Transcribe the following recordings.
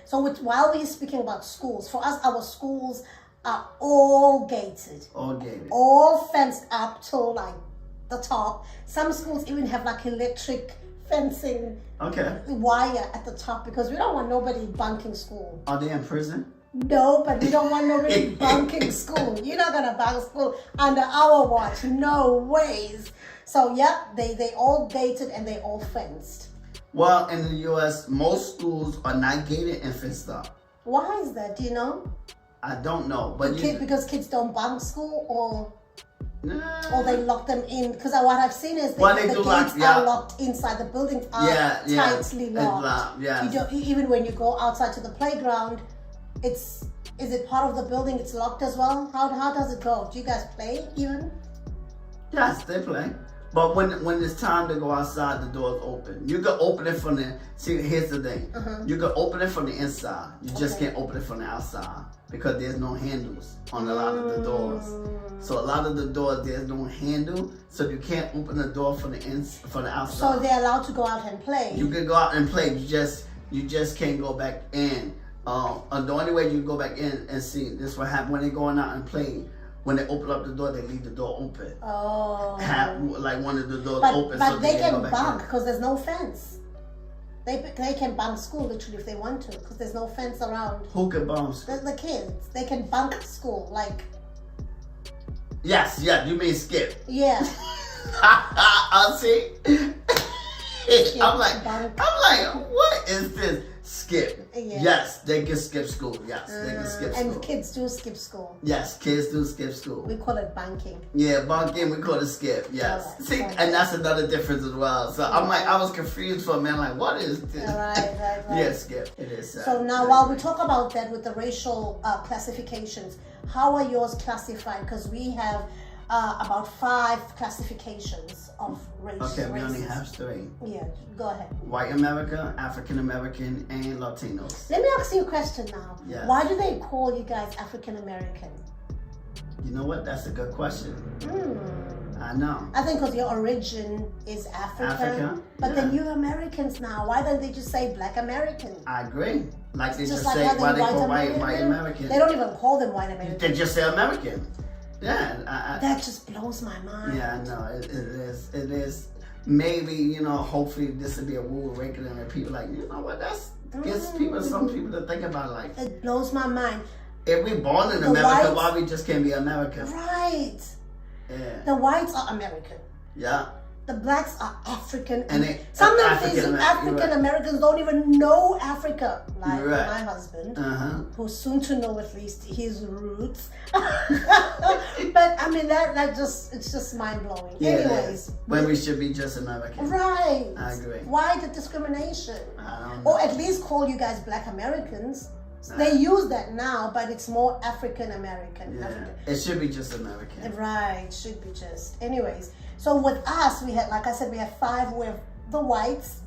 So while we're speaking about schools, for us, our schools are all gated. All gated. All fenced up till like the top. Some schools even have like electric fencing wire at the top because we don't want nobody bunking school. Are they in prison? No, but we don't want nobody bunking school. You're not gonna bunk school under our watch. No ways. So yeah, they all gated and they all fenced. Well, in the U.S., most schools are not gated and fenced up. Why is that? Do you know? I don't know, but because kids don't bunk school, or nah. they lock them in. Because what I've seen is the gates are locked inside. The buildings are tightly locked. You don't, even when you go outside to the playground, is it part of the building? It's locked as well. How does it go? Do you guys play even? Yes, they play. But when it's time to go outside, the door's open. You can open it from the... See, here's the thing. You can open it from the inside. You just can't open it from the outside because there's no handles on a lot of the doors. So a lot of the doors, there's no handle. So you can't open the door from the outside. So they're allowed to go out and play? You can go out and play. You just can't go back in. The only way you can go back in and see, this is what happens when they're going out and playing. When they open up the door, they leave the door open. Oh. Have like one of the doors open. But so they can bunk because there's no fence. They can bunk school literally if they want to because there's no fence around. Who can bunk school? The kids. They can bunk school like. Yes, you mean skip? Yeah. I see. I'm like, what is this? Skip. Yeah. Yes, they can skip school. Yes, they can skip school. And kids do skip school. Yes, kids do skip school. We call it bunking. Yeah, bunking, we call it skip. Yes. See, and that's another difference as well. So I'm like, I was confused for a minute. Like, what is this? Right. Yeah, skip. It is. So now, while we talk about that with the racial classifications, how are yours classified? Because we have about 5 classifications of race. Okay, we only have 3. Yeah, go ahead. White America, African American, and Latinos. Let me ask you a question now. Yeah. Why do they call you guys African American? You know what? That's a good question. I know. I think because your origin is Africa. But then you're Americans now. Why don't they just say Black American? I agree. Like they just like say, why they call white American? They don't even call them white American. They just say American. Yeah. That just blows my mind. Yeah, I know. It is. Maybe, hopefully this will be a rude awakening and people like, you know what, gets some people to think about it like. It blows my mind. If we born in America, why we just can't be American? Right. Yeah. The whites are American. Yeah. The blacks are African. And sometimes African Americans don't even know Africa. Like my husband, who's soon to know at least his roots. But I mean it's just mind blowing. Yeah, anyways. When we should be just American. Right. I agree. Why the discrimination? I don't know. Or at least call you guys Black Americans. They use that now, but it's more African American. Yeah. It should be just American. Right, should be just. Anyways, so with us, we had, like I said, we have 5 with the whites.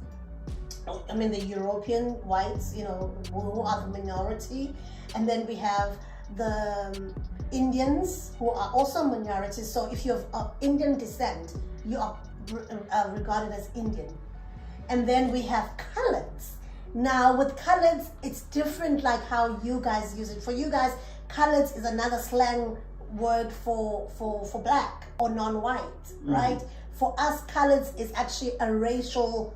I mean, the European whites, who are the minority. And then we have the Indians, who are also minorities. So if you're of Indian descent, you are regarded as Indian. And then we have coloreds. Now with coloreds, it's different like how you guys use it. For you guys, coloreds is another slang word for black or non-white, right? For us, coloreds is actually a racial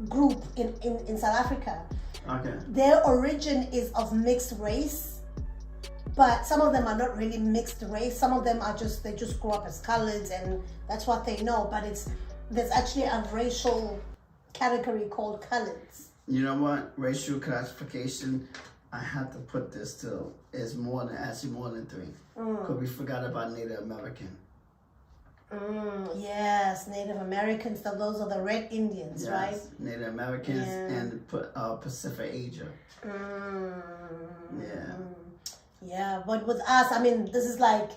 group in South Africa. Okay. Their origin is of mixed race, but some of them are not really mixed race. Some of them are they just grew up as coloreds and that's what they know. But there's actually a racial category called coloreds. You know what? Racial classification, I have to put this to, is more than 3. Because we forgot about Native American. Yes, Native Americans, those are the Red Indians, right? Native Americans and Pacific Asia. Yeah, but with us, I mean, this is like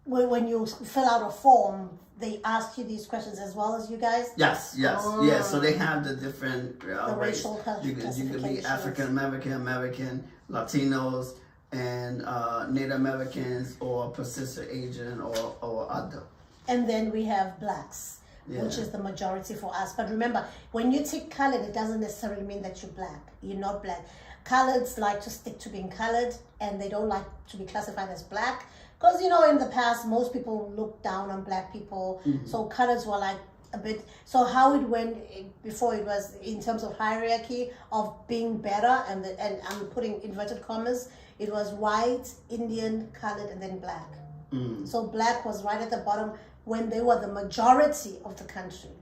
when you fill out a form, they ask you these questions as well as you guys? Yes. Yeah, so they have the different race. Racial you could be African American, Latinos, and Native Americans or Pacific Asian or other. And then we have blacks. which is the majority for us. But remember, when you take colored, it doesn't necessarily mean that you're black. You're not black. Coloreds like to stick to being colored, and they don't like to be classified as black. Because, you know, in the past, most people looked down on black people. So coloreds were like a bit, so how it went before, it was in terms of hierarchy of being better, and I'm putting inverted commas, it was white, Indian, colored, and then black. So black was right at the bottom when they were the majority of the country.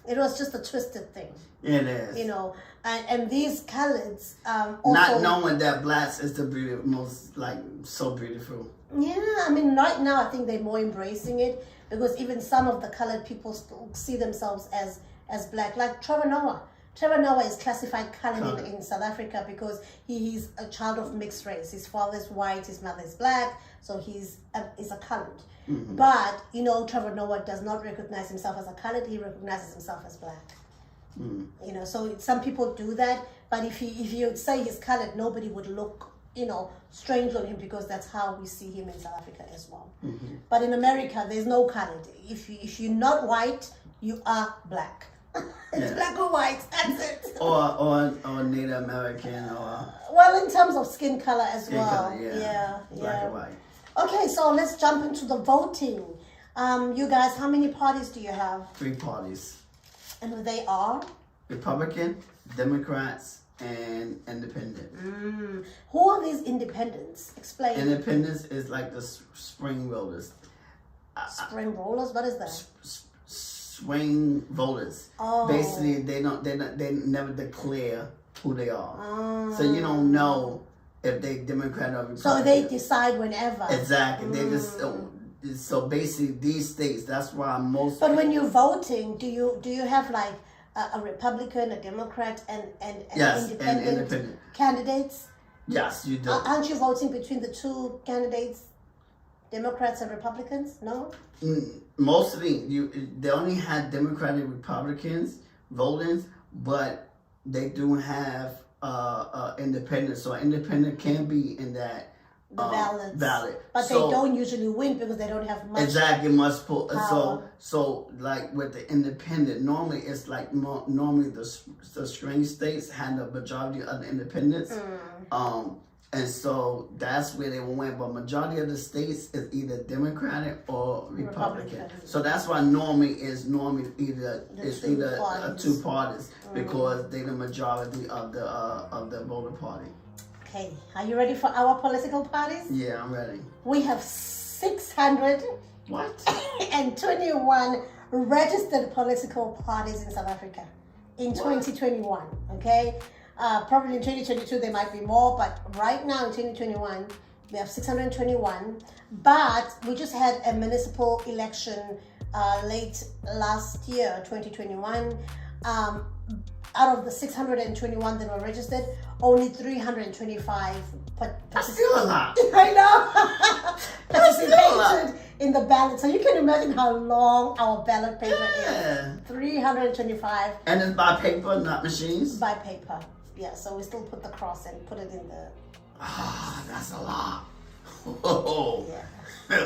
It was just a twisted thing. It is. You know, and these coloreds also, not knowing that blacks is the most, like, so beautiful. Yeah, I mean, right now I think they're more embracing it, because even some of the colored people still see themselves as black, like Trevor Noah. Trevor Noah is classified colored in South Africa because he's a child of mixed race. His father's white, his mother's black, so he's a colored. But, you know, Trevor Noah does not recognize himself as a colored, he recognizes himself as black. You know, so some people do that, but if you say he's colored, nobody would look, you know, strange on him, because that's how we see him in South Africa as well. But in America, there's no colored. If you're not white, you are black. It's black or white, that's it. Or Native American, or well, in terms of skin color as skin well. color, yeah. Black or white. Okay, so let's jump into the voting. You guys, how many parties do you have? 3 parties. And they are? Republican, Democrats, and Independent. Who are these independents? Explain. Independents is like the spring voters. Spring rollers? What is that? Swing voters. Oh. Basically, they never declare who they are. So you don't know if they Democrat or Republican. So they decide whenever. Exactly. They just so basically these states. That's why most. But when you're voting, do you have like a Republican, a Democrat, and yes, independent, independent candidates? Yes, you do. Aren't you voting between the two candidates, Democrats and Republicans? No. Mostly, they only had Democratic Republicans voting, but they do have independent. So independent can be in that ballot. But so, they don't usually win because they don't have much. Exactly, much pull. Power. So like with the independent, normally it's like normally the swing states had the majority of the independents. And so that's where they will win. But majority of the states is either Democratic or Republican. So that's why normally either two parties because they're the majority of the voter party. Okay, are you ready for our political parties? Yeah, I'm ready. We have 621 registered political parties in South Africa in 2021. Okay. Probably in 2022 there might be more, but right now in 2021 we have 621. But we just had a municipal election late last year, 2021. Out of the 621 that were registered, only 325 That's still a lot. I know. Participated in the ballot. So you can imagine how long our ballot paper is. 325. And it's by paper, not machines? By paper. Yeah, so we still put the cross and put it in the... that's a lot. Oh. Yeah.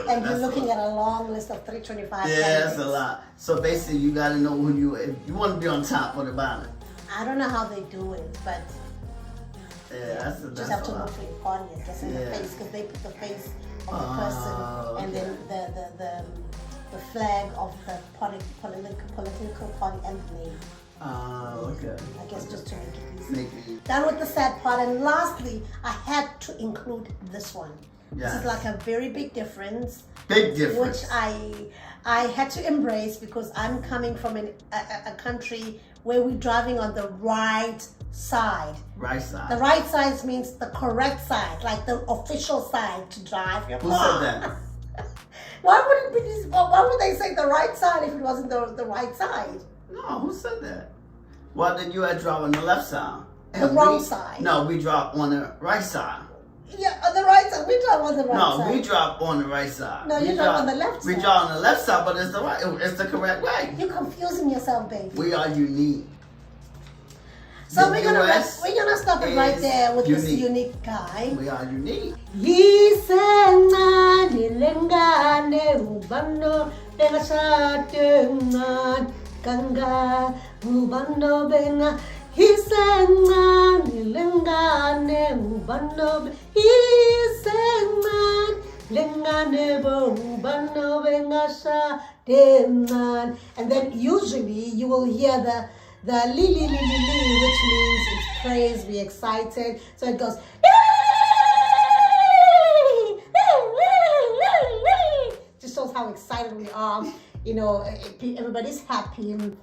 And you're looking at a long list of 325 Yeah, that's a lot. So basically you got to know who if you want to be on top of the ballot. I don't know how they do it, but... Yeah, you just have to look for your party and just in the face, because they put the face of the person and then the flag of the political party and the name. Okay. I guess just to make it easy. It. That was the sad part. And lastly, I had to include this one. Yes. This is like a very big difference. Big difference. Which I had to embrace because I'm coming from a country where we're driving on the right side. Right side. The right side means the correct side, like the official side to drive your car. Who said that? Why would they say the right side if it wasn't the right side? No, who said that? Well, then you had to drive on the left side. The wrong side. No, we drop on the right side. Yeah, on the right side. We drive on the right side. No, we drop on the right side. No, you drive on the left side. We drive on the left side, but it's the right. It's the correct way. You're confusing yourself, baby. We are unique. So we're gonna stop it right there with this unique guy. We are unique. engashadengan kanga ubano benga hisengan lengane ubano hisengan lengane ubano benga shadengan. And then usually you will hear the li li li li li, which means it's praise, be excited. So it goes just shows how excited we are. You know, everybody's happy, and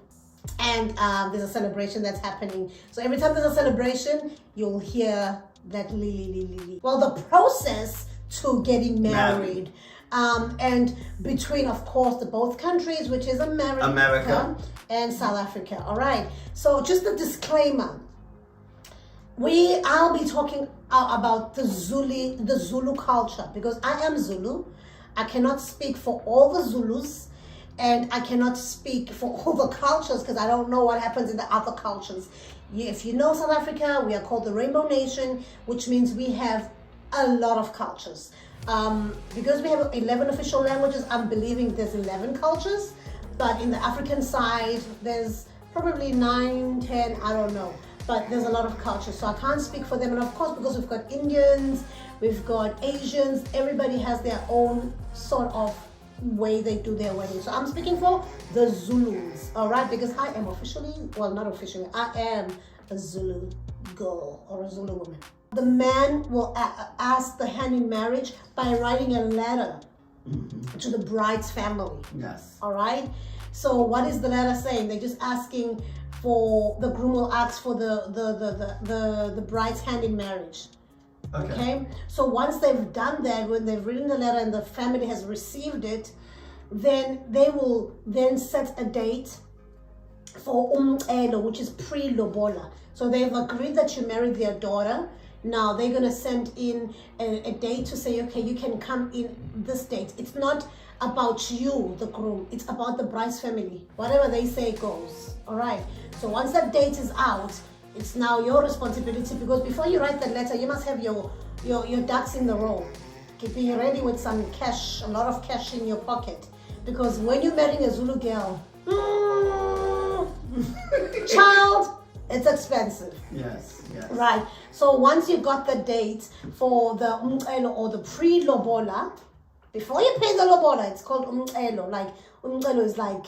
there's a celebration that's happening. So every time there's a celebration, you'll hear that li li li li li. Well, the process to getting married. And between, of course, the both countries, which is America and South Africa. All right. So just a disclaimer. I'll be talking about the Zulu culture, because I am Zulu. I cannot speak for all the Zulus, and I cannot speak for all the cultures because I don't know what happens in the other cultures. If you know South Africa, we are called the Rainbow Nation, which means we have a lot of cultures. Because we have 11 official languages, I'm believing there's 11 cultures, but in the African side, there's probably 9, 10, I don't know, but there's a lot of cultures, so I can't speak for them. And of course, because we've got Indians, we've got Asians, everybody has their own sort of way they do their wedding. So I'm speaking for the Zulus, all right, because I am officially, well, not officially, I am a Zulu girl or a Zulu woman. The man will ask the hand in marriage by writing a letter to the bride's family. Yes. All right. So what is the letter saying? They're just asking for, the groom will ask for the bride's hand in marriage. Okay. So once they've done that, when they've written the letter and the family has received it, then they will then set a date for umcelo, which is pre-lobola. So they've agreed that you married their daughter. Now they're going to send in a date to say, okay, you can come in this date. It's not about you, the groom. It's about the bride's family. Whatever they say goes. All right. So once that date is out, it's now your responsibility, because before you write the letter, you must have your ducks in the row. Keeping ready with some cash, a lot of cash in your pocket. Because when you're marrying a Zulu girl, child, it's expensive. Yes, yes. Right. So once you got the date for the umcelo or the pre-lobola, before you pay the lobola, it's called umcelo. Like, umcelo is like,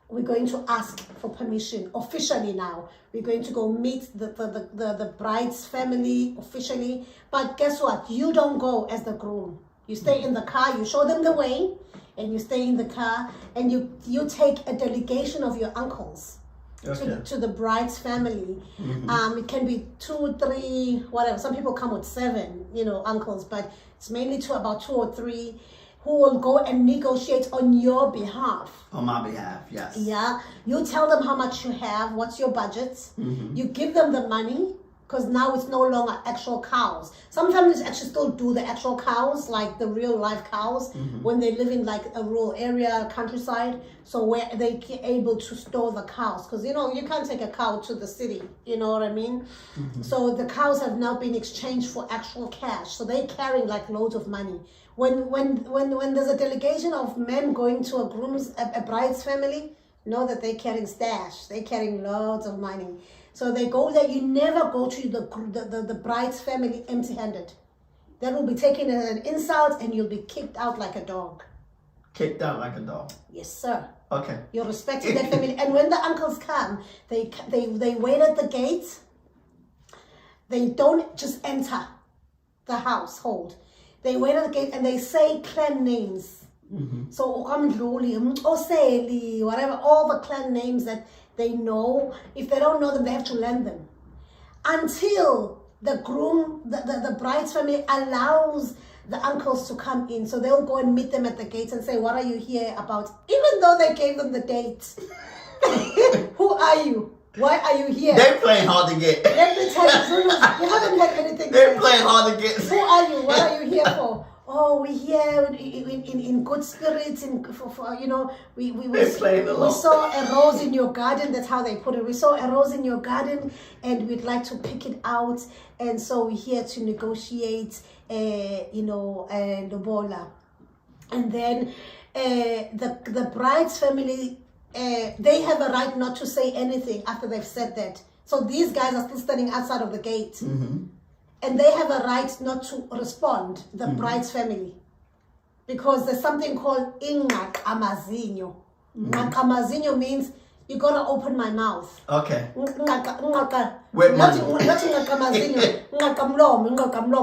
we're going to ask for permission officially now. We're going to go meet the bride's family officially. But guess what? You don't go as the groom. You stay in the car, you show them the way, and you stay in the car, and you take a delegation of your uncles. Okay. To the bride's family. It can be 2, 3, whatever. Some people come with 7, uncles, but it's mainly about 2 or 3 who will go and negotiate on your behalf. On my behalf, yes. Yeah. You tell them how much you have, what's your budget. You give them the money, because now it's no longer actual cows. Some families actually still do the actual cows, like the real live cows, when they live in like a rural area, countryside, so where they able to store the cows. Because, you can't take a cow to the city, you know what I mean? So the cows have now been exchanged for actual cash. So they're carrying like loads of money. When there's a delegation of men going to a bride's family, know that they're carrying stash. They're carrying loads of money. So they go there. You never go to the bride's family empty-handed. That will be taken as an insult, and you'll be kicked out like a dog. Kicked out like a dog? Yes, sir. Okay. You're respecting that family. And when the uncles come, they wait at the gate. They don't just enter the household. They wait at the gate and they say clan names. So Okamdluli, Oseli, whatever, all the clan names that they know. If they don't know them, they have to learn them. Until the groom, the bride's family allows the uncles to come in. So they'll go and meet them at the gates and say, what are you here about? Even though they gave them the date. Who are you? Why are you here? They're playing hard to get. Let me tell you, Zulus, you haven't had anything. They're playing hard to get. Who are you? What are you here for? Oh, we're here in good spirits. We saw a rose in your garden. That's how they put it. We saw a rose in your garden, and we'd like to pick it out. And so we're here to negotiate, lobola. And then the bride's family, they have a right not to say anything after they've said that. So these guys are still standing outside of the gate. Mm-hmm. And they have a right not to respond, the bride's family. Because there's something called ingaqamazinyo. Ingaqamazinyo means you gotta open my mouth. Okay. With money.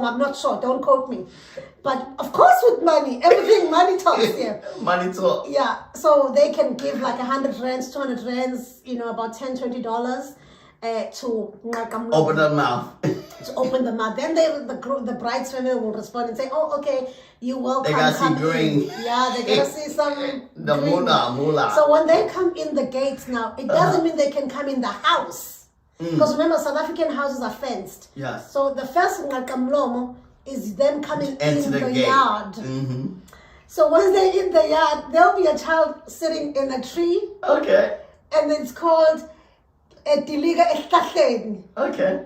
I'm not sure, don't quote me. But of course with money, everything money talks here. Money talk. Yeah, so they can give like 100 rands, 200 rands, about $10, $20 to open the mouth. To open the mouth. Then the bride's family will respond and say, oh, okay, you're welcome. They gotta see green. Yeah, they gotta see some the green. Moolah. So when they come in the gates now, it doesn't mean they can come in the house. Because remember, South African houses are fenced. Yes. So the first ngakamlomo is them coming in the gate. yard. Mm-hmm. So once they're in the yard, there'll be a child sitting in a tree. Okay. And it's called a diliga ehlahleni. Okay.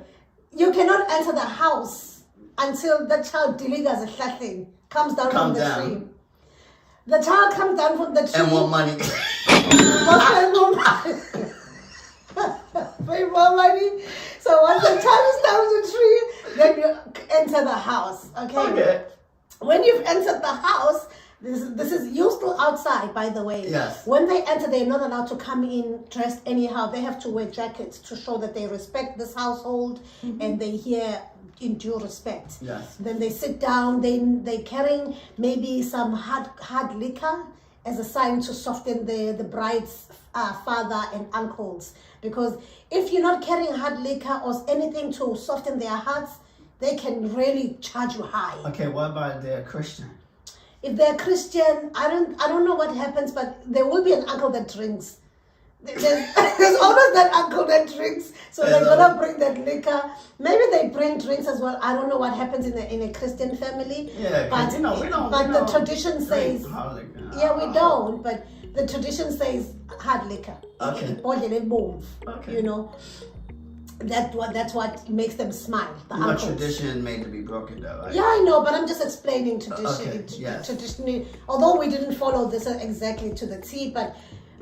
You cannot enter the house until the child diligas ehlahleni, comes down from the tree. The child comes down from the tree. And want money. Pay more money. So once the child is down the tree, then you enter the house. Okay. When you've entered the house, this is you're still outside, by the way. Yes. When they enter, they're not allowed to come in dressed anyhow. They have to wear jackets to show that they respect this household and they hear in due respect. Yes. Then they sit down. They're carrying maybe some hard liquor as a sign to soften the bride's father and uncles. Because if you're not carrying hard liquor or anything to soften their hearts, they can really charge you high. Okay, what about if they're Christian? If they're Christian, I don't know what happens, but there will be an uncle that drinks. There's always that uncle that drinks, so they're gonna bring that liquor. Maybe they bring drinks as well. I don't know what happens in a Christian family. Yeah, but we don't. But the tradition says, yeah, we don't. But the tradition says hard liquor. Okay. Okay. That's what makes them smile. But tradition is made to be broken, though, right? Yeah, I know, but I'm just explaining tradition. Okay, yes. Traditionally, although we didn't follow this exactly to the T, but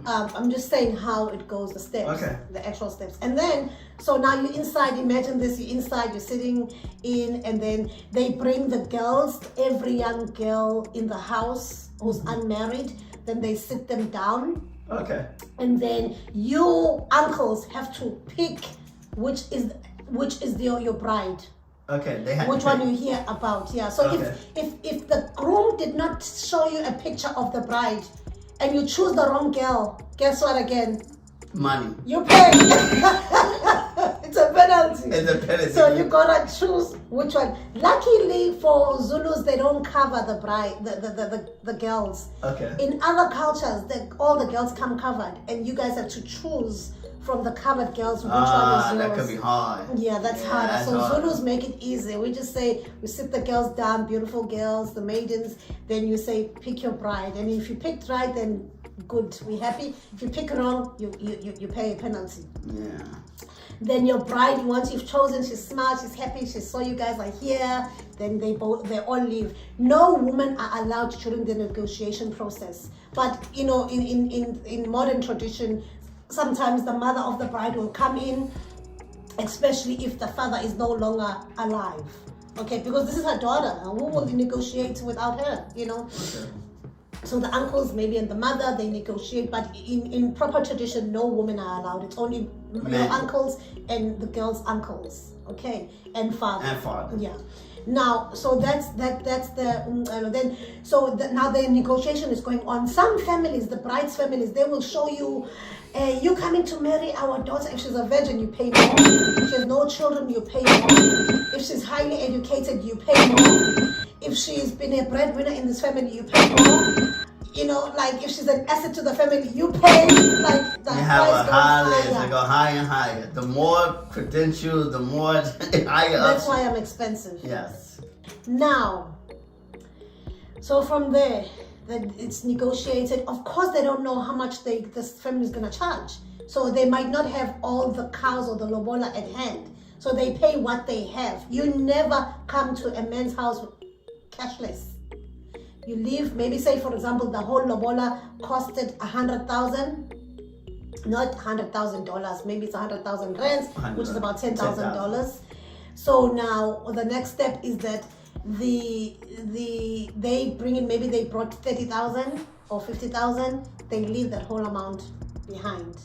I'm just saying how it goes, the steps, the actual steps. And then, so now you're inside, imagine this, you're inside, you're sitting in, and then they bring the girls, every young girl in the house who's unmarried, then they sit them down. Okay. And then you uncles have to pick which is your bride. Okay, they have which one you hear about, yeah. So if the groom did not show you a picture of the bride and you choose the wrong girl, guess what again? Money. You pay. It's a penalty. It's a penalty. So you gotta choose which one. Luckily for Zulus, they don't cover the bride, the girls. Okay. In other cultures, all the girls come covered, and you guys have to choose from the covered girls which one is yours. That could be hard. Yeah, that's harder. So hard. Zulus make it easy. We just say, we sit the girls down, beautiful girls, the maidens, then you say, pick your bride. And if you picked right, then good, we happy. If you pick wrong, you pay a penalty. Yeah. Then your bride, once you've chosen, she's smart, she's happy, she saw you guys are here, then they all leave. No women are allowed during the negotiation process. But in modern tradition, sometimes the mother of the bride will come in, especially if the father is no longer alive. Okay, because this is her daughter. Who will negotiate without her? Okay. So the uncles maybe and the mother, they negotiate, but in proper tradition, no women are allowed. It's only your uncles and the girl's uncles, okay, and father. And father. Yeah. Now, so that's the now the negotiation is going on. Some families, the bride's families, they will show you, you coming to marry our daughter. If she's a virgin, you pay more. If she has no children, you pay more. If she's highly educated, you pay more. If she's been a breadwinner in this family, you pay more. Like if she's an asset to the family, you pay. Like the you have a high list. Higher. They go higher and higher. The more credentials, the more higher. That's why I'm expensive. Yes. Now, so from there, that it's negotiated. Of course, they don't know how much this family is gonna charge. So they might not have all the cows or the lobola at hand. So they pay what they have. You never come to a man's house cashless. You leave, maybe say for example, the whole lobola costed 100,000, not $100,000, maybe it's 100,000 rands, which is about $10,000. So now the next step is that they bring in, maybe they brought 30,000 or 50,000, they leave that whole amount behind.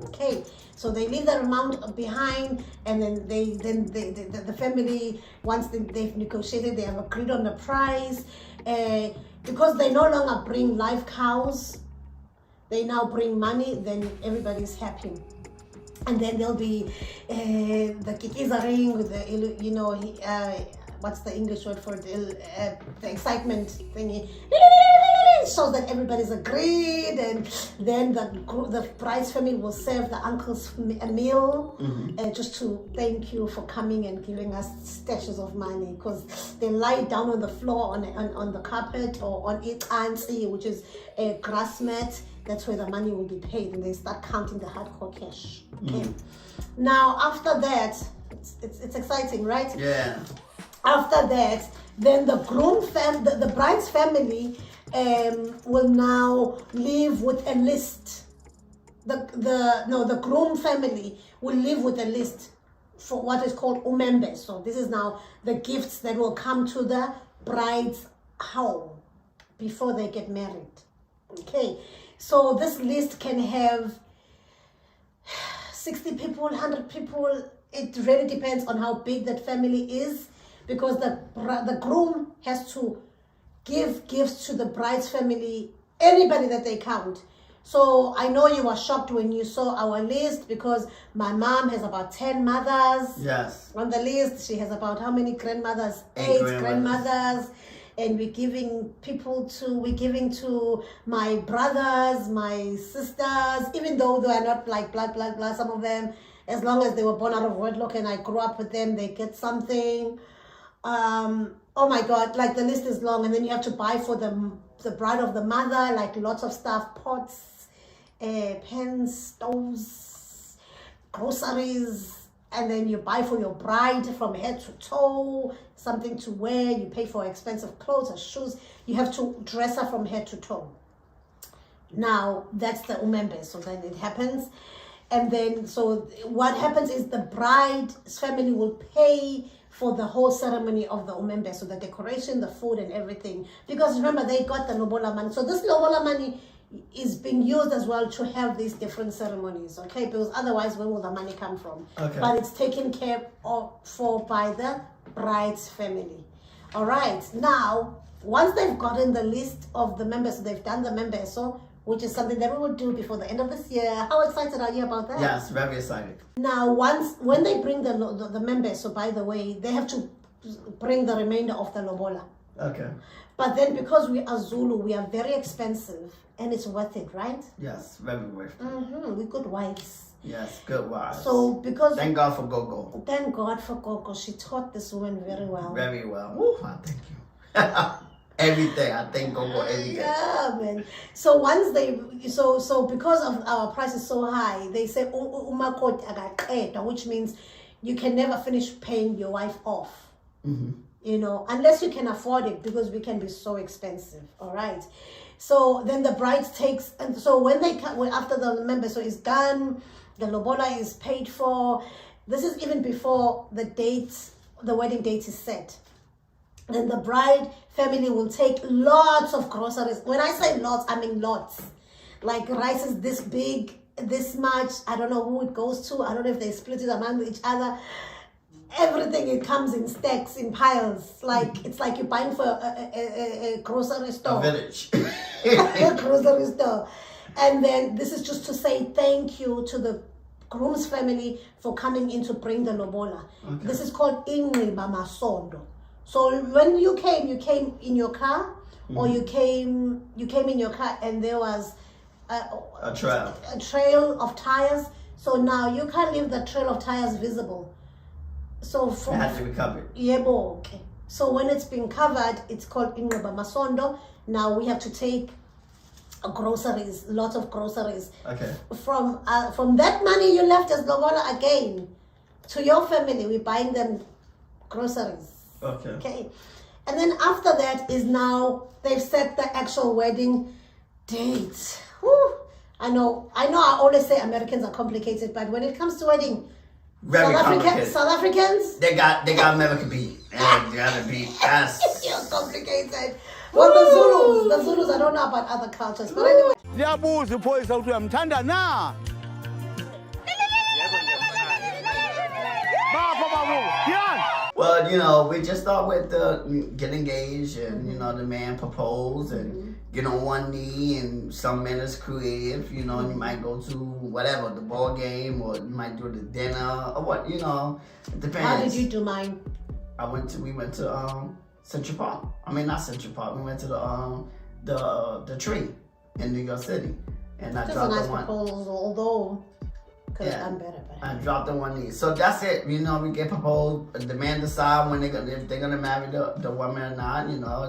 Okay, so they leave that amount behind, and then the family, once they've negotiated, they have agreed on the price, because they no longer bring live cows, they now bring money, then everybody's happy. And then there'll be the kikizaring with the, you know, what's the English word for it? The excitement thingy. So that everybody's agreed, and then the bride's family will serve the uncles a meal, just to thank you for coming and giving us stashes of money, because they lie down on the floor on the carpet or on itansi, which is a grass mat. That's where the money will be paid, and they start counting the hardcore cash. Okay. Now after that, it's exciting, right? Yeah. After that, then the the bride's family will now leave with a list. The groom family will leave with a list for what is called umembe. So this is now the gifts that will come to the bride's home before they get married. Okay, so this list can have 60 people, 100 people. It really depends on how big that family is, because the groom has to give gifts to the bride's family, anybody that they count. So I know you were shocked when you saw our list, because my mom has about 10 mothers. Yes. On the list, she has about how many grandmothers? 8 grandmothers. And we're giving to my brothers, my sisters, even though they are not like blood, some of them, as long as they were born out of wedlock and I grew up with them, they get something. Oh my God, like the list is long, and then you have to buy for the bride of the mother, like lots of stuff, pots, pens, stoves, groceries, and then you buy for your bride from head to toe, something to wear, you pay for expensive clothes or shoes, you have to dress her from head to toe. Now, that's the umembe, so then it happens. And then, so what happens is the bride's family will pay for the whole ceremony of the umembe, so the decoration, the food and everything. Because remember, they got the lobola money. So this lobola money is being used as well to have these different ceremonies, okay? Because otherwise, where will the money come from? Okay. But it's taken care of by the bride's family. All right, now, once they've gotten the list of the members, so they've done the members, so which is something that we will do before the end of this year. How excited are you about that? Yes, very excited. Now, when they bring the members, so by the way, they have to bring the remainder of the lobola. Okay. But then because we are Zulu, we are very expensive, and it's worth it, right? Yes, very worth it. We're good wives. Yes, good wives. So because... Thank God for Gogo. Thank God for Gogo. She taught this woman very well. Very well. Woo, I thank you. Every day, I thank Gogo every day. Yeah, man. So once they, so because of our prices so high, they say which means you can never finish paying your wife off. You know, unless you can afford it, because we can be so expensive. All right. So then the bride takes, and so when they come, after the member, so it's done, the lobola is paid for. This is even before the wedding date is set. Then the bride family will take lots of groceries. When I say lots, I mean lots. Like rice is this big, this much. I don't know who it goes to. I don't know if they split it among each other. Everything, it comes in stacks, in piles. Like it's like you're buying for a grocery store. A village. A grocery store. And then this is just to say thank you to the groom's family for coming in to bring the lobola. Okay. This is called Inriba Masondo. So when you came in your car, or you came in your car and there was a trail of tires. So now you can't leave the trail of tires visible. So it has to be covered. Yeah, okay. So when it's been covered, it's called Inriba Masondo. Now we have to take groceries, lots of groceries. Okay. From that money you left as lobola again to your family, we're buying them groceries. Okay. And then after that is now they've set the actual wedding date. Whew. I know. I always say Americans are complicated, but when it comes to wedding, South Africans, they got American beat. They got to beat us. You're complicated. Well, the Zulus, I don't know about other cultures, but anyway. Well, you know, we just start with the get engaged, and you know, the man propose and get on one knee, and some men is creative, you know, and you might go to whatever, the ball game, or you might do the dinner, or what, you know, it depends. How did you do mine? We went to Central Park. I mean, not Central Park. We went to the tree in New York City, and I dropped the one. Proposal, although could have done better. I dropped the one knee. So that's it. You know, we get proposed. The man decide when if they're gonna marry the woman or not. You know,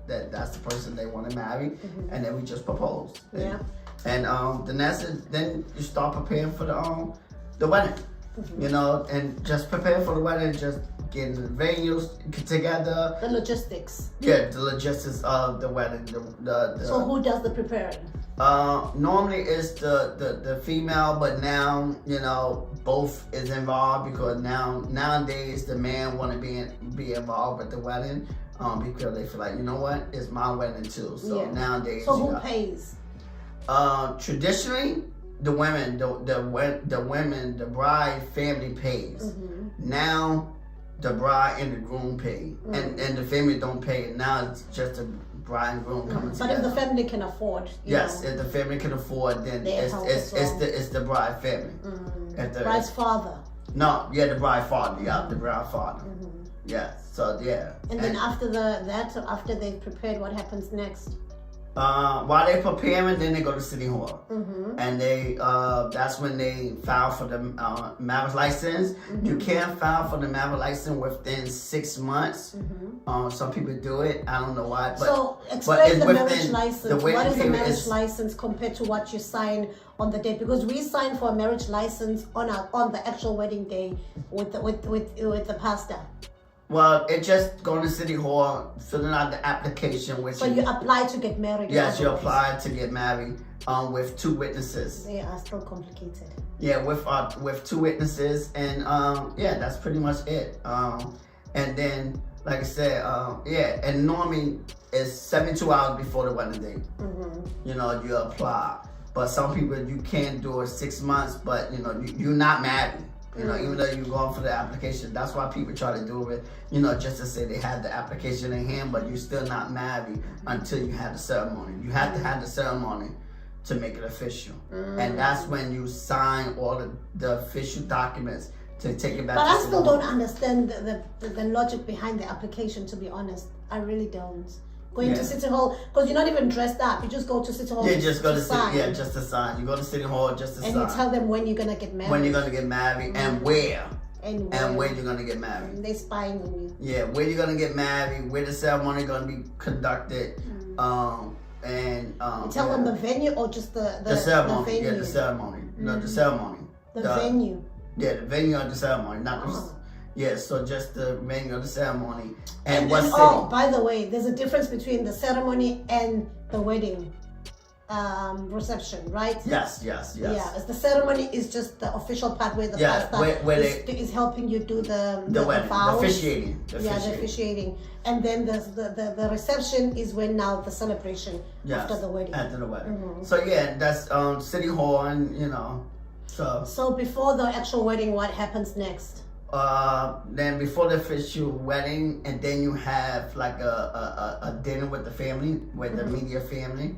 that's the person they want to marry, and then we just propose. Yeah. And the next is then you start preparing for the wedding. You know, and just prepare for the wedding. Just getting the venues together. The logistics. Yeah, the logistics of the wedding. So who does the preparing? Normally it's the female, but now, you know, both is involved, because nowadays the man want to be involved with the wedding, because they feel like, you know what, it's my wedding too. So nowadays. So who pays? Traditionally, the women, the bride family pays. Now, the bride and the groom pay, and the family don't pay. Now it's just a bride and groom coming together. But if the family can afford, yes, if the family can afford, then it's the bride family. If the bride's father. No, the bride father. Yeah, the bride father. Yeah. So yeah. And then after they've prepared, what happens next? While they're preparing, then they go to City Hall, and that's when they file for the marriage license. You can't file for the marriage license within 6 months. Some people do it. I don't know why. But, so explain the marriage license. What is a marriage license compared to what you sign on the day? Because we sign for a marriage license on the actual wedding day with the pastor. Well, it's just going to City Hall, filling out the application. So you apply to get married? Yes, you apply to get married with 2 witnesses. They are still complicated. Yeah, with 2 witnesses, and that's pretty much it. And then, like I said, and normally it's 72 hours before the wedding date. You know, you apply. But some people, you can't do it 6 months, but you know, you're not married. You know, even though you're going for the application, that's why people try to do it, you know, just to say they have the application in hand, but you're still not married until you have the ceremony. You have to have the ceremony to make it official. And that's when you sign all the official documents to take it back but to I still don't understand the logic behind the application, to be honest. I really don't. Going to City Hall, because you're not even dressed up. You just go to City Hall. Just go to sign. Just to sign. You go to City Hall just to sign. And you tell them when you're gonna get married. When you're gonna get married and where. And where you're gonna get married. And they spying on you. Yeah, where you're gonna get married, where the ceremony gonna be conducted, You tell them the venue or just the ceremony. The venue? The ceremony. No, the ceremony. The venue. Yeah, the venue of the ceremony, not the. Yeah, so just the venue of the ceremony and what city. Oh, by the way, there's a difference between the ceremony and the wedding reception, right? Yes. Yeah, as the ceremony is just the official part where the pastor is helping you do the wedding, vows. the officiating. The officiating. And then the reception is when now the celebration after the wedding. After the wedding. So yeah, that's City Hall, and you know, So before the actual wedding, what happens next? Then before the official wedding, and then you have like a dinner with the family, with the immediate family,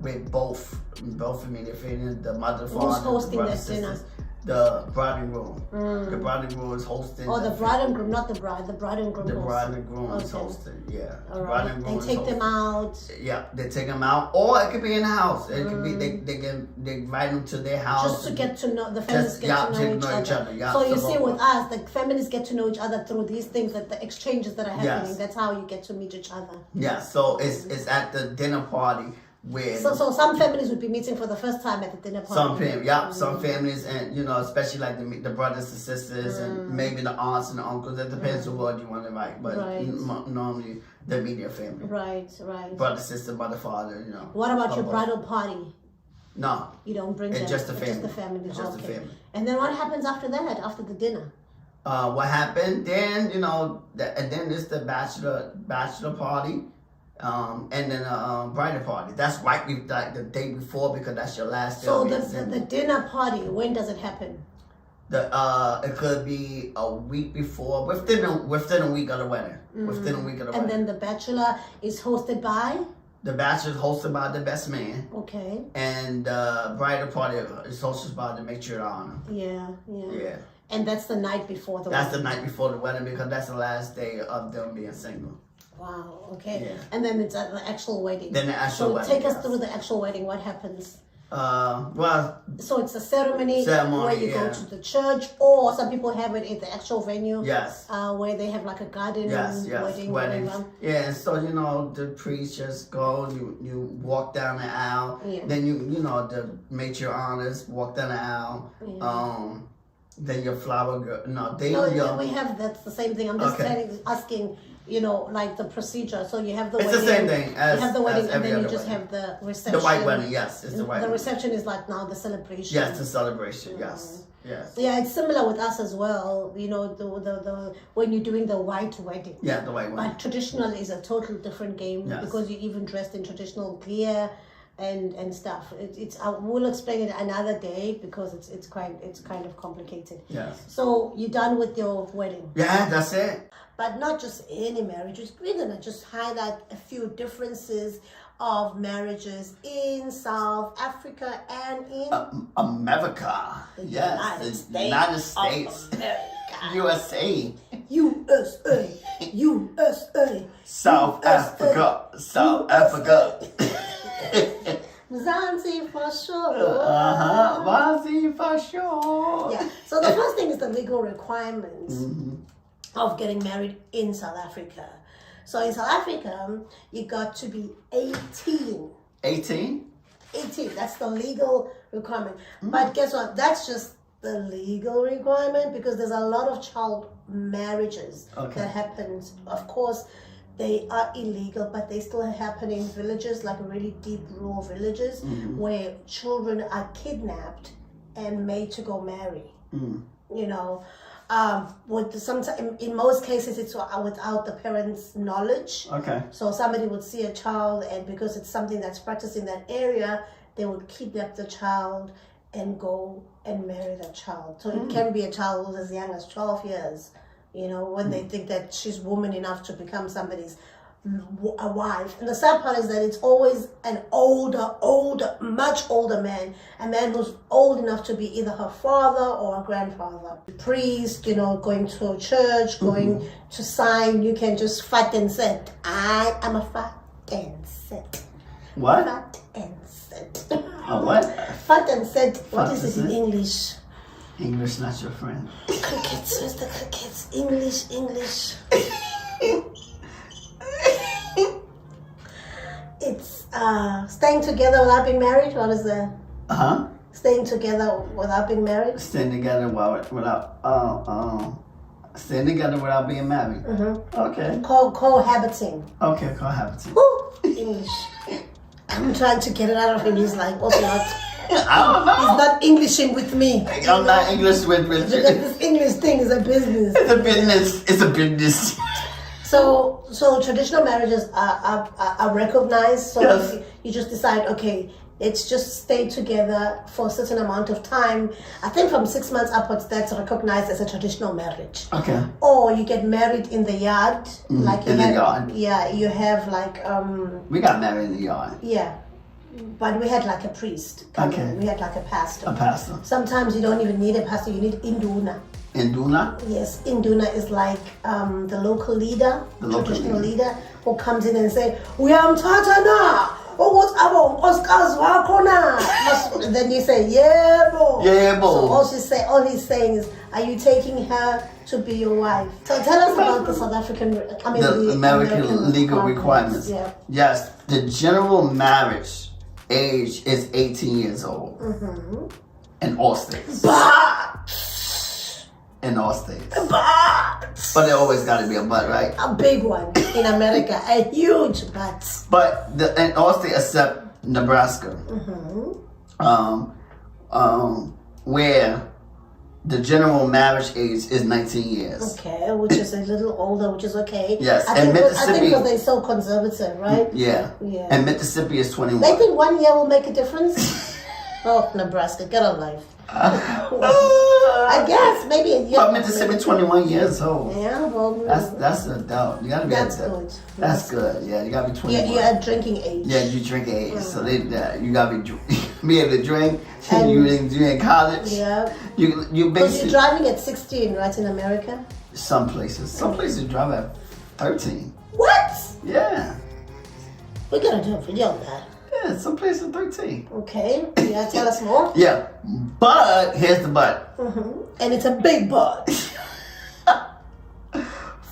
with both immediate family, the mother, father, who's hosting the that sisters, dinner? The bride and groom. The bride and groom is hosting. Oh, the bride and groom, not the bride. The bride and groom. The bride and groom is hosting. Yeah. All right. They take them out. Yeah, they take them out, or it could be in the house. It could be they invite them to their house. Just to get to know the families, get to know each other. Yeah, so you see, with us, the families get to know each other through these things, that the exchanges that are happening. Yes. That's how you get to meet each other. Yeah. So it's at the dinner party where So some families would be meeting for the first time at the dinner party. Some families, and especially like the brothers and sisters, and maybe the aunts and the uncles. It depends on what you want to invite, but normally the immediate family. Right. Brother, sister, mother, father. What about your bridal party? No, you don't bring them. It's just the family. Just the family. It's just the family. And then what happens after that? After the dinner? What happened? Then and then it's the bachelor party. And then bridal party. That's right, like the day before, because that's your last day. So the dinner party, when does it happen? It could be a week before, within a week of the wedding. Within a week of the wedding. And then the bachelor is hosted by? The bachelor is hosted by the best man. Okay. And the bridal party is hosted by the matriarch of honor. Yeah. And that's the night before the wedding. That's the night before the wedding, because that's the last day of them being single. Wow, okay. Yeah. And then it's the actual wedding. Then the actual wedding. So take us through the actual wedding. What happens? So it's a ceremony where you go to the church, or some people have it at the actual venue. Yes. Where they have like a garden wedding. Yeah, so the priest just goes, you walk down the aisle. Yeah. Then the matriarch honors walk down the aisle. Yeah. Then your flower girl. We have that's the same thing. I'm just asking. Like the procedure. So you have the wedding. It's the same thing. You have the wedding, and then you just have the reception. The white wedding, yes. It's the white wedding. The reception is like now the celebration. Yes, the celebration. Yes. Yeah, it's similar with us as well. The when you're doing the white wedding. Yeah, the white wedding. But traditional is a total different game because you're even dressed in traditional gear and stuff. We'll explain it another day because it's kind of complicated. Yes. So you're done with your wedding. Yeah, that's it. But not just any marriages. We're gonna just highlight a few differences of marriages in South Africa and in America. Yes, the United States. USA. USA. South Africa. South Africa. Zanzi for sure. Zanzi for sure. Yeah. So the first thing is the legal requirements of getting married in South Africa. So in South Africa, you got to be 18. 18? 18. That's the legal requirement. But guess what? That's just the legal requirement, because there's a lot of child marriages that happens. Of course, they are illegal, but they still happen in villages, like really deep rural villages, where children are kidnapped and made to go marry. In most cases it's without the parents' knowledge. Okay. So somebody would see a child, and because it's something that's practiced in that area, they would kidnap the child and go and marry that child. So it can be a child who's as young as 12 years, when they think that she's woman enough to become somebody's a wife. And the sad part is that it's always an much older man, a man who's old enough to be either her father or a grandfather. The priest, going to a church, going to sign, you can just fat and sit. I am a fat and sit. What? Fat and sit. What? Fat and sit. What is it in English? English not your friend. Crickets, Mr. Crickets. English. It's staying together without being married. What is that? Staying together without being married. Staying together staying together without being married. Okay. Cohabiting. Okay, cohabiting. English. I'm trying to get it out of him. He's like, not. I don't know. He's not Englishing with me. I'm not English with you. Because this English thing is a business. It's a business. So traditional marriages are recognized. So you just decide, okay, let's just stay together for a certain amount of time. I think from 6 months upwards, that's recognized as a traditional marriage. Okay. Or you get married in the yard, like in the yard. Yeah, you have like we got married in the yard. Yeah. But we had like a priest. We had like a pastor. A pastor. Sometimes you don't even need a pastor, you need induna. Induna? Yes, induna is like the local leader, traditional leader, who comes in and say, we are Tatana. Then you say, yeah, bro. Yeah, bro. So all he's saying is, are you taking her to be your wife? So tell us about the South African, the American legal requirements. Yeah. Yes, the general marriage age is 18 years old. In all states. In all states. But there always got to be a but, right? A big one in America. A huge but. But in all states except Nebraska. Where the general marriage age is 19 years. Okay, which is a little older, which is okay. Yes, I and think Mississippi. because they're so conservative, right? Yeah. And Mississippi is 21. They think 1 year will make a difference. Oh, Nebraska, get a life. I guess maybe a year. But Mississippi 21 years old. Yeah, well, that's an adult. You gotta be that's adult. good. That's good. Yeah, you gotta be 21. You're at drinking age. Yeah, you drink age, so you gotta be able to drink. And you in college. Yeah. You Because basically you're driving at 16, right, in America? some places drive at 13. What? Yeah. We're gonna do a video on that. Yeah, some places 13. Okay. Yeah, tell us more. Yeah, but here's the but. And it's a big but.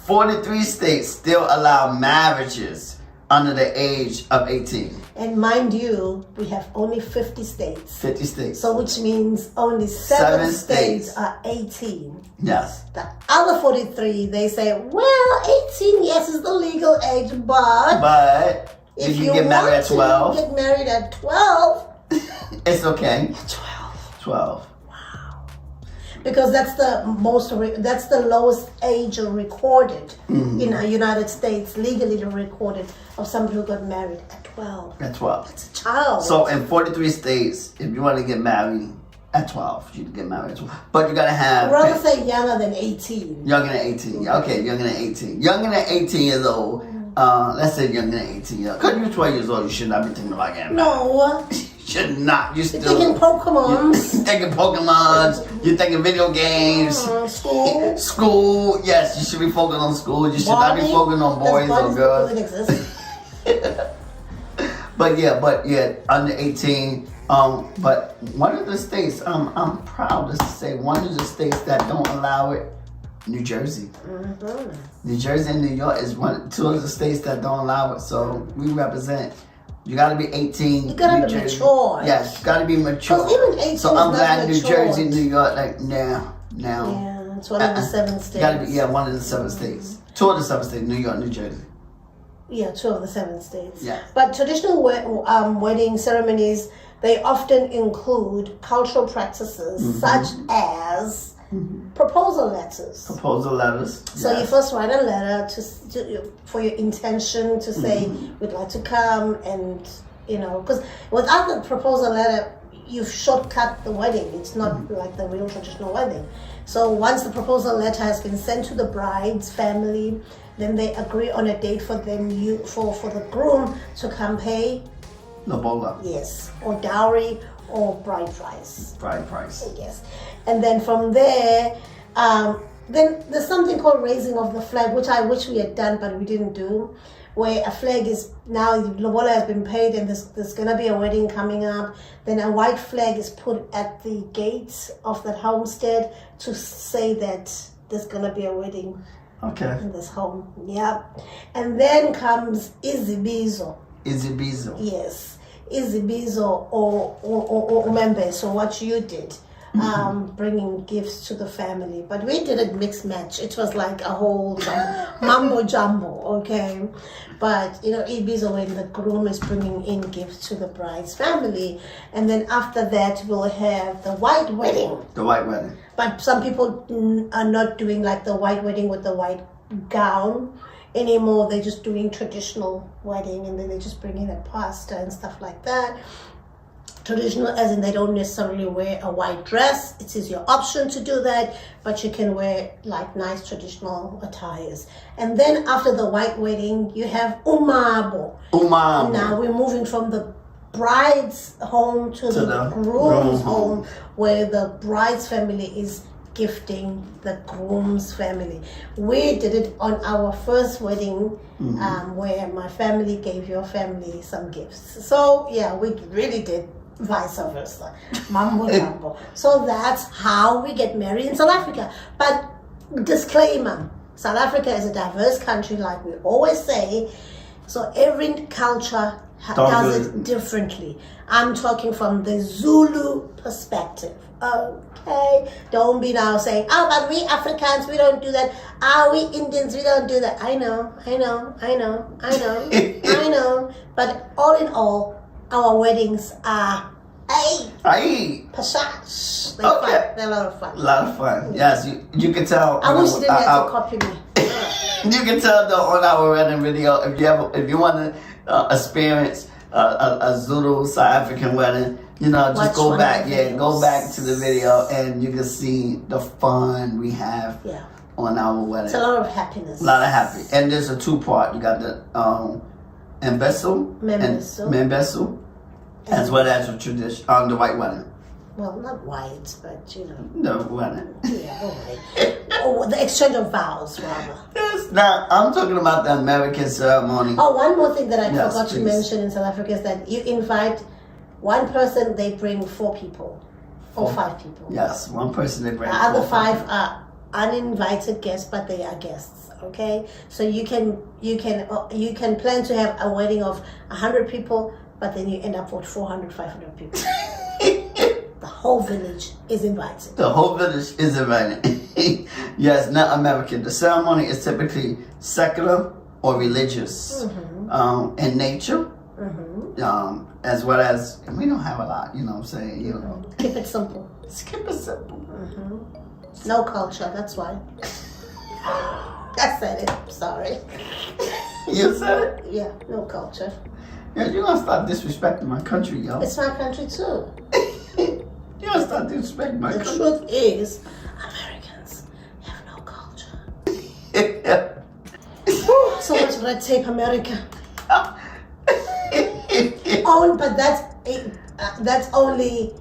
43 states still allow marriages under the age of 18. And mind you, we have only 50 states. 50 states. So which means only 7 states states. are 18. Yes. The other 43, they say, well, 18 yes is the legal age, but If you get married at 12, get married at 12, it's okay. 12. 12. Because that's that's the lowest age recorded in the United States, legally recorded, of somebody who got married at 12. At 12. It's a child. So in 43 states, if you want to get married at 12, you can get married at 12. But you got to have... I'd rather say younger than 18. Younger than 18. Okay, younger than 18. Younger than 18 years old. Let's say younger than 18 years old. Because you're 12 years old, you should not be thinking about getting married. No. Should not. You're still thinking Pokemon. thinking Pokemon. You're thinking video games. School. School. Yes, you should be focused on school. You should not be focused on boys or girls. Doesn't exist. But yeah, under 18. But one of the states, I'm proud to say, one of the states that don't allow it, New Jersey. New Jersey and New York is two of the states that don't allow it. So we represent. You gotta be 18. You gotta be mature. Yes, you gotta be mature. Even 18 so I'm is glad not New mature. Jersey, New York, like now. Yeah, it's one of the 7 states. Gotta be one of the 7 states. 2 of the 7 states, New York, New Jersey. Yeah, 2 of the 7 states. Yeah. But traditional wedding ceremonies, they often include cultural practices such as proposal letters. Proposal letters. So you first write a letter for your intention to say we'd like to come, and because without the proposal letter, you've shortcut the wedding. It's not like the real traditional wedding. So once the proposal letter has been sent to the bride's family, then they agree on a date for them for the groom to come pay. Lobola. Yes, or dowry or bride price. Bride price. Yes, and then from there, then there's something called raising of the flag, which I wish we had done, but we didn't do. Where a flag is now, lobola has been paid, and there's gonna be a wedding coming up. Then a white flag is put at the gates of that homestead to say that there's gonna be a wedding. Okay. In this home, yeah. And then comes izibizo. Izibizo. Yes, izibizo or umembe. So what you did, bringing gifts to the family, but we did it mixed match. It was like a whole mambo jumbo, okay. But ibizo, when the groom is bringing in gifts to the bride's family, and then after that we'll have the white wedding. The white wedding. But some people are not doing like the white wedding with the white gown anymore. They're just doing traditional wedding, and then they just bring in a pastor and stuff like that. Traditional as in they don't necessarily wear a white dress. It is your option to do that, but you can wear like nice traditional attires. And then after the white wedding, you have umabo. Umabo. Now we're moving from the bride's home to the groom's home, where the bride's family is gifting the groom's family. We did it on our first wedding, where my family gave your family some gifts. So yeah, we really did vice versa, mambo jumbo. So that's how we get married in South Africa. But disclaimer, South Africa is a diverse country, like we always say. So every culture does it differently. I'm talking from the Zulu perspective. Okay, don't be now saying, oh, but we Africans, we don't do that. We Indians, we don't do that. I know. But all in all, our weddings are pashash. They're fun. They're a lot of fun. A lot of fun. Yes, you can tell. I wish they had to copy me. You can tell though on our wedding video if you want to experience a Zulu South African wedding, just go back. Yeah, go back to the video and you can see the fun we have on our wedding. It's a lot of happiness. A lot of happy. And there's a 2-part. You got the Membeso, as well as the tradition on the white wedding. Well, not white, but No, wedding. Yeah, white. The exchange of vows, rather. Yes. Now, I'm talking about the American ceremony. Oh, one more thing that I forgot to mention in South Africa is that you invite one person, they bring 4 people or 5 people. Yes, one person they bring. The other 5 are uninvited guests, but they are guests. Okay, so you can plan to have a wedding of 100 people, but then you end up with 400, 500 people. The whole village is invited. The whole village is invited. Yes, not American. The ceremony is typically secular or religious in nature. As well as, we don't have a lot, you know what I'm saying? Keep it simple. Keep it simple. No culture, that's why. I said it, sorry. You said it? Yeah, no culture. Yeah, you're gonna start disrespecting my country, yo. It's my country too. You're gonna start disrespecting my country. The truth is, Americans have no culture. So much red tape, America. But that's only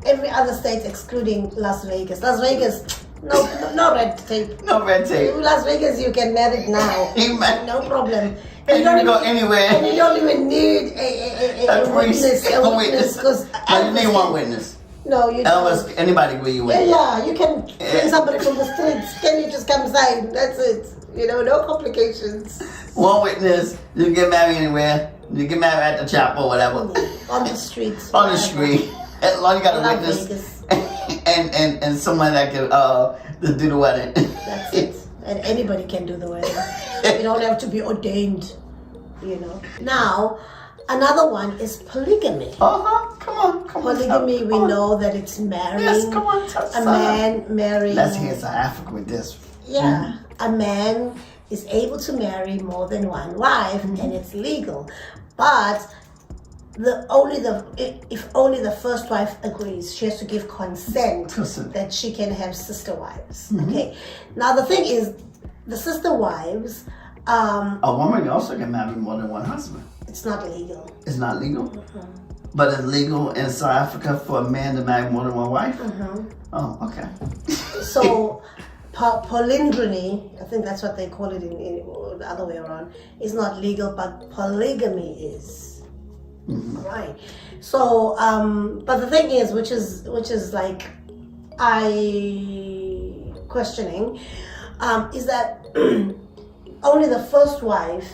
every other state excluding Las Vegas. Las Vegas, no red tape. No red tape. In Las Vegas, you can marry now. Amen. No problem. And you can go anywhere. And you don't even need a witness. A witness. Because you need one witness. No, you don't. Anybody where you went. Yeah, you can bring somebody from the streets. Can you just come sign? That's it. No complications. One witness. You can get married anywhere. You get married at the chapel or whatever. On the streets. On the street. As long as you got a witness. And someone that can do the wedding. That's it. And anybody can do the wedding. You don't have to be ordained. Now, another one is polygamy. Come on. Polygamy, we know that it's marrying. Yes, come on. A man marrying. Let's hear South Africa with this. Yeah, a man is able to marry more than one wife, and it's legal. But if only the first wife agrees, she has to give consent that she can have sister wives. Okay. Now the thing is, the sister wives. A woman also can marry more than one husband. It's not legal. It's not legal? But it's legal in South Africa for a man to marry more than one wife? Oh, okay. So, polyndry, I think that's what they call it in the other way around, is not legal, but polygamy is. Right. So, but the thing is, which is like questioning, is that only the first wife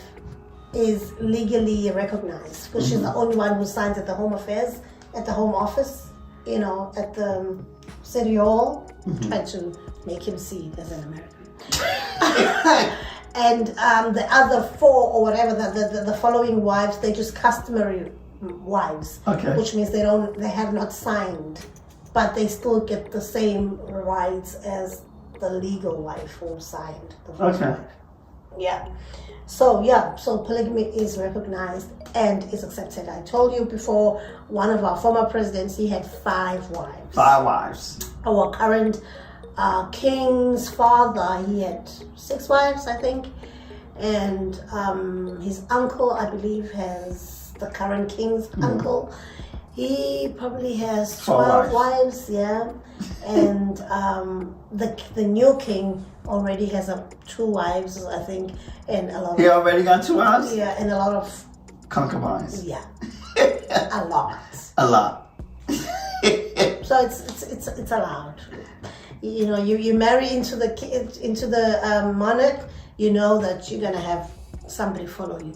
is legally recognized because she's the only one who signs at the home affairs, at the home office, at the city hall. Try to make him see it as an American. And the other 4 or whatever, the following wives, they're just customary wives, which means they have not signed, but they still get the same rights as the legal wife who signed the first wife. Yeah. So polygamy is recognized and is accepted. I told you before, one of our former presidents, he had 5 wives. 5 wives. Our current king's father, he had 6 wives, I think. And his uncle, I believe, has the current king's uncle. He probably has 12 wives, yeah. And the new king already has 2 wives, I think, and a lot. He already got 2 wives. Yeah, and a lot of concubines. Yeah, a lot. A lot. So it's allowed. You marry into the monarch. You know that you're gonna have somebody follow you.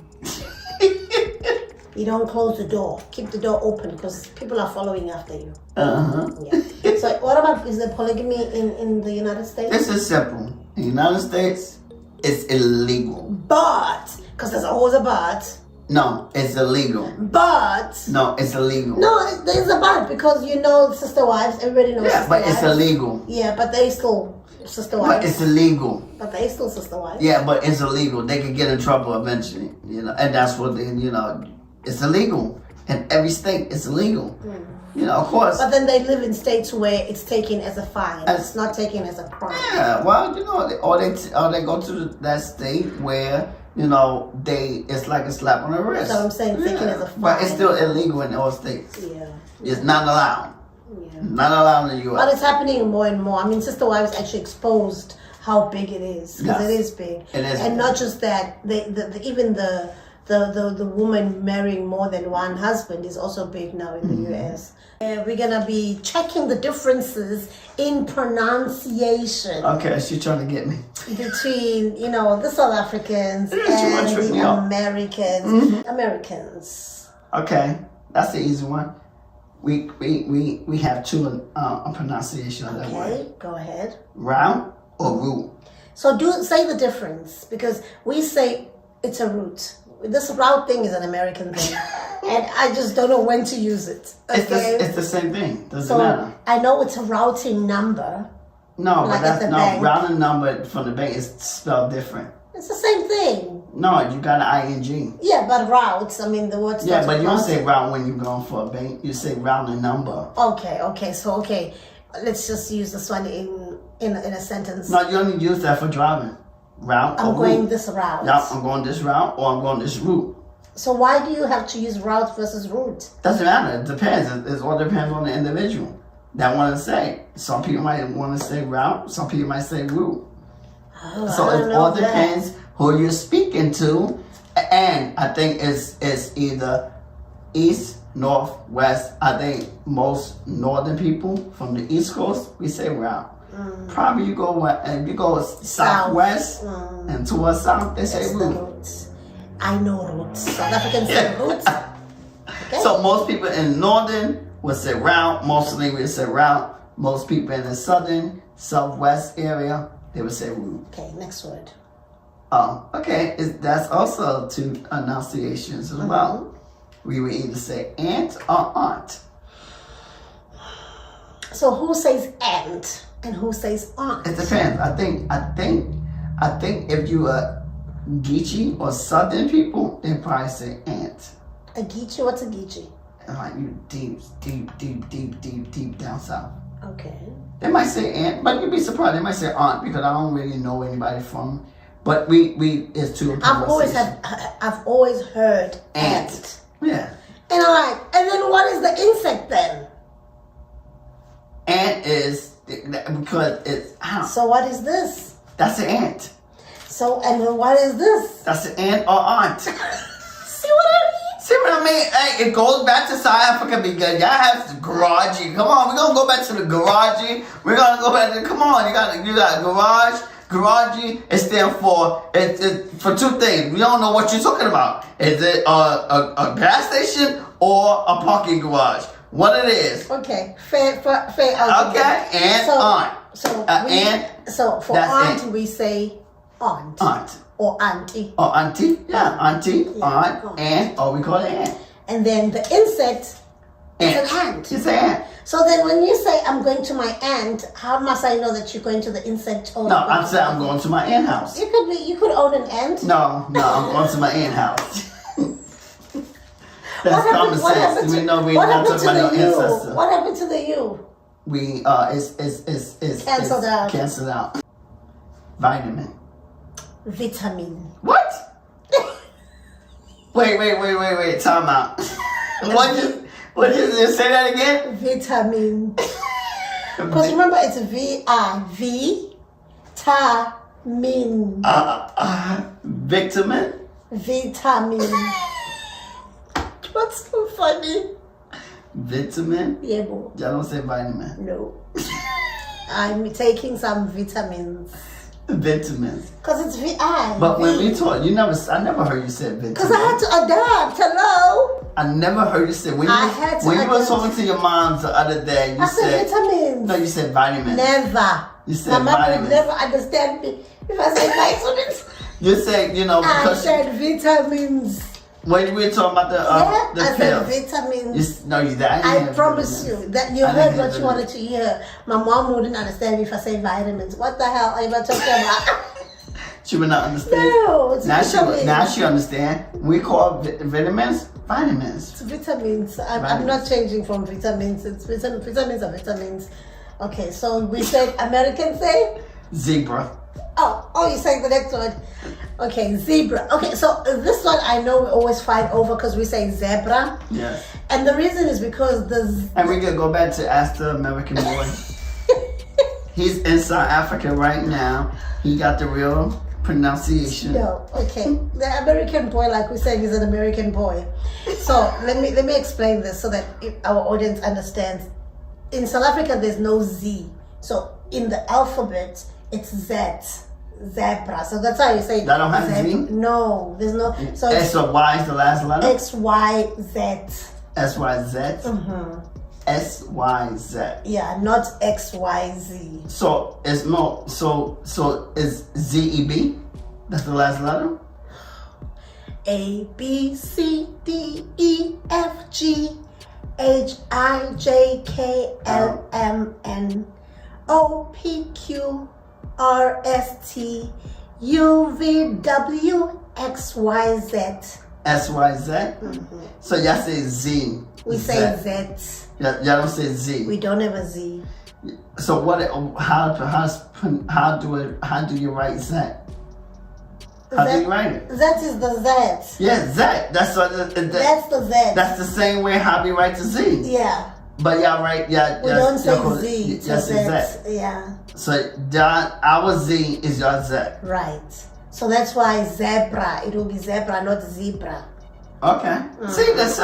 You don't close the door. Keep the door open because people are following after you. Uh-huh. Yeah. So what about, is there polygamy in the United States? This is simple. In the United States, it's illegal. But, because there's always a but. No, it's illegal. But. No, it's illegal. No, there's a but because sister wives. Everybody knows sister but wives. it's illegal. Yeah, but they still sister wives. But it's illegal. But they still sister wives. Yeah, but it's illegal. They could get in trouble eventually, and that's what they, it's illegal. In every state, it's illegal. Of course. But then they live in states where it's taken as a fine. It's not taken as a crime. Yeah, well, or they go to that state where, it's like a slap on the wrist. So I'm saying taken as a fine. But it's still illegal in all states. Yeah. It's not allowed. Yeah. Not allowed in the U.S. But it's happening more and more. I mean, Sister Wives actually exposed how big it is. Because it is big. It is and big. not just that, even the woman marrying more than one husband is also big now in the U.S. We're going to be checking the differences in pronunciation. Okay, she's trying to get me. Between, the South Africans and the Americans. Mm-hmm. Americans. Okay, that's the easy one. We have two pronunciations of that word. Okay, go ahead. Round or root? So say the difference, because we say it's a root. This route thing is an American thing, and I just don't know when to use it. Okay? It's the same thing. Doesn't matter. I know it's a routing number. No, like but that's bank. Routing number from the bank is spelled different. It's the same thing. No, you got an ing. Yeah, but routes. I mean, the word. Yeah, but you don't say route when you're going for a bank. You say routing number. Okay. So let's just use this one in a sentence. No, you only use that for driving. Route. I'm going this route. Yeah, I'm going this route or I'm going this route. So why do you have to use route versus route? Doesn't matter. It depends. It all depends on the individual that want to say. Some people might want to say route. Some people might say route. Oh, So it all depends who you're speaking to, and I think it's either east, north, west. I think most northern people from the East Coast we say route. Probably you go southwest and towards south they say route. Roots. I know roots. South Africans say roots. Okay. So most people in northern would say route. Mostly would say route. Most people in the southern, southwest area they would say route. Okay, next word. Okay. That's also two enunciations as well. We would either say aunt or aunt. So who says aunt and who says aunt? It depends. I think if you are Geechee or Southern people, they probably say aunt. A Geechee? What's a Geechee? Like you deep down south. Okay. They might say aunt, but you'd be surprised. They might say aunt because I don't really know anybody from. But we it's too. I've always heard aunt. Yeah. And I'm like, and then what is the insect then? Ant is because it's. So what is this? That's an ant. So and then what is this? That's an aunt or aunt. See what I mean? See what I mean? Hey, it goes back to South Africa because y'all have the garagey. Come on, we're gonna go back to the garagey. We're gonna go back to come on. You got garage. Garagey. It stands for for two things. We don't know what you're talking about. Is it a gas station or a parking garage? What it is? Okay, fair. Okay, and aunt. So for aunt we say aunt. Aunt. Or auntie. Or auntie. Yeah, auntie, Yeah, aunt, aunt, or we call it aunt. And then the insect is an ant. It's an ant. So then when you say I'm going to my aunt, how must I know that you're going to the insect or No, I'm saying I'm going to my aunt house. You could own an ant. No, I'm going to my aunt house. That's common sense. We know we're not talking about no ancestor. What happened to the U? We it's Cancelled out. Cancelled out. Vitamin. Vitamin. What? Wait. Time out. What is it? Say that again. Vitamin. Because remember, it's V-I-V. Ta-min. Vitamin. Vitamin. What's so funny? Vitamin. Yeah, boo. Y'all don't say vitamin. No. I'm taking some vitamins. Vitamins. Because it's V-I. But when we talk, I never heard you say vitamins. Because I had to adapt. Hello? I never heard you say when you were talking to your mom the other day. You said vitamins. No, you said vitamins. Never. You said my mom vitamins. would never understand me if I say vitamins. You said I said vitamins. When we were talking about the I pills. said vitamins. I promise you that you heard what you wanted to hear. My mom wouldn't understand me if I say vitamins. What the hell are you talking about? She would not understand. No, it's vitamins. Now she understand. We call vitamins. It's vitamins. I'm not changing from vitamins. It's vitamins are vitamins. Okay, so we said American say? Zebra. Oh, you're saying the next one. Okay, zebra. Okay, so this one I know we always fight over because we say zebra. Yes. And the reason is because And we can go back to Ask the American Boy. He's in South Africa right now. He got the real pronunciation. No, okay. The American boy, like we said, is an American boy. So let me explain this so that our audience understands. In South Africa, there's no Z. So in the alphabet, it's Z. Zebra. So that's how you say that don't have Z? No, there's no. So S or Y is the last letter? XYZ. SYZ? Mm-hmm. SYZ. Yeah, not XYZ. So it's no. So is ZEB? That's the last letter. A B C D E F G H I J K L M N O P Q R S T U V W X Y Z. SYZ. Mm-hmm. So y'all say Z. We say Z. Y'all don't say Z. We don't have a Z. So what? How do you write Z? How do you write it? Z is the Z. Yeah, Z. That's the Z. That's the same way how we write the Z. Yeah. But y'all write we don't say Z. Y'all say Z. Yeah. So our Z is your Z. Right. So that's why zebra. It will be zebra, not zebra. Okay. Mm-hmm. See, that's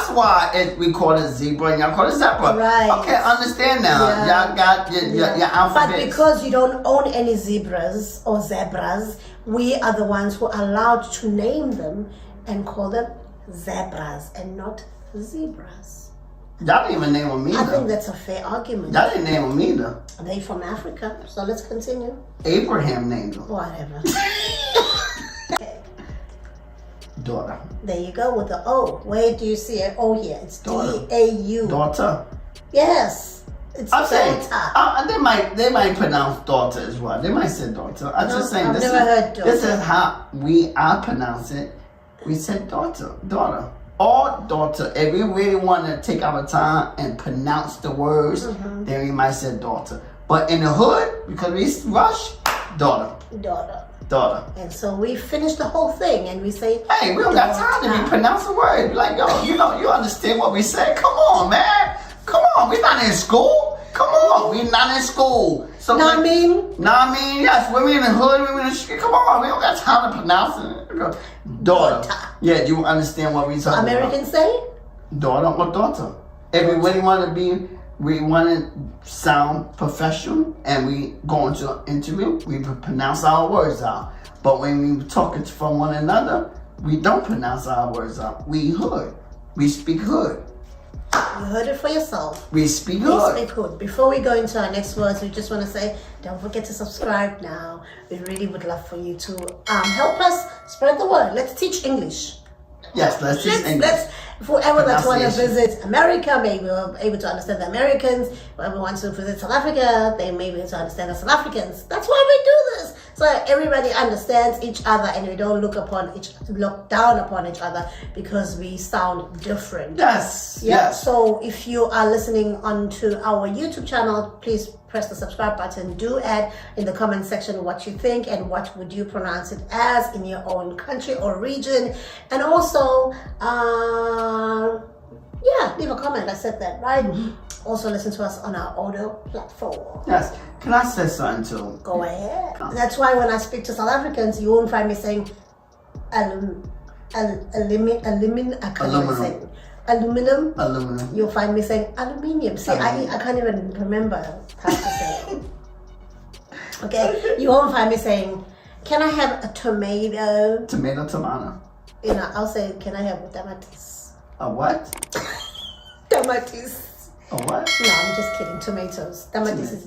why we call it zebra and y'all call it zebra. Right. Okay, understand now. Yeah. Y'all got your alphabet. But because you don't own any zebras or zebras, we are the ones who are allowed to name them and call them zebras and not zebras. Y'all didn't even name them either. I think that's a fair argument. Y'all didn't name them either. They from Africa, so let's continue. Abraham named them. Whatever. Okay. Daughter. There you go with the O. Where do you see an O here? It's Daughter. D-A-U. Daughter. Yes. It's I'm saying daughter. they might pronounce daughter as well. They might say daughter. I'm just saying I've never heard daughter. This is how I pronounce it. We said daughter. Or daughter. If we really want to take our time and pronounce the words, then we might say daughter. But in the hood, because we rush, daughter. And so we finish the whole thing and we say, hey, we don't got time to be pronouncing words. Like, yo, you understand what we say? Come on, man. Come on. We're not in school. Come on. We're not in school. So know what I mean? Yes. When we in the hood, we in the street. Come on. We don't got time to pronounce it. Daughter. Yeah, do you understand what we talking about? Americans say? Daughter or daughter. If we really want to sound professional and we go into an interview, we pronounce our words out. But when we talking from one another, we don't pronounce our words out. We hood. We speak hood. You heard it for yourself. We speak hood. We speak hood. Before we go into our next words, we just want to say, don't forget to subscribe now. We really would love for you to help us spread the word. Let's teach English. Yes, let's teach English. Whoever that want to visit America, maybe we're able to understand the Americans. Whoever wants to visit South Africa, they may be able to understand the South Africans. That's why we do this. So everybody understands each other and we don't look down upon each other because we sound different. Yes. Yeah. Yes. So if you are listening onto our YouTube channel, please press the subscribe button. Do add in the comment section what you think and what would you pronounce it as in your own country or region. And also, leave a comment. I said that, right? Also listen to us on our audio platform. Yes. Can I say something too? Go ahead. That's why when I speak to South Africans, you won't find me saying aluminum. You'll find me saying aluminium. See, I can't even remember how to say it. Okay, you won't find me saying, can I have a tomato? Tomato. You know, I'll say, can I have tomatis? A what? Tomatis. A what? No, I'm just kidding. Tomatoes. Tomatis is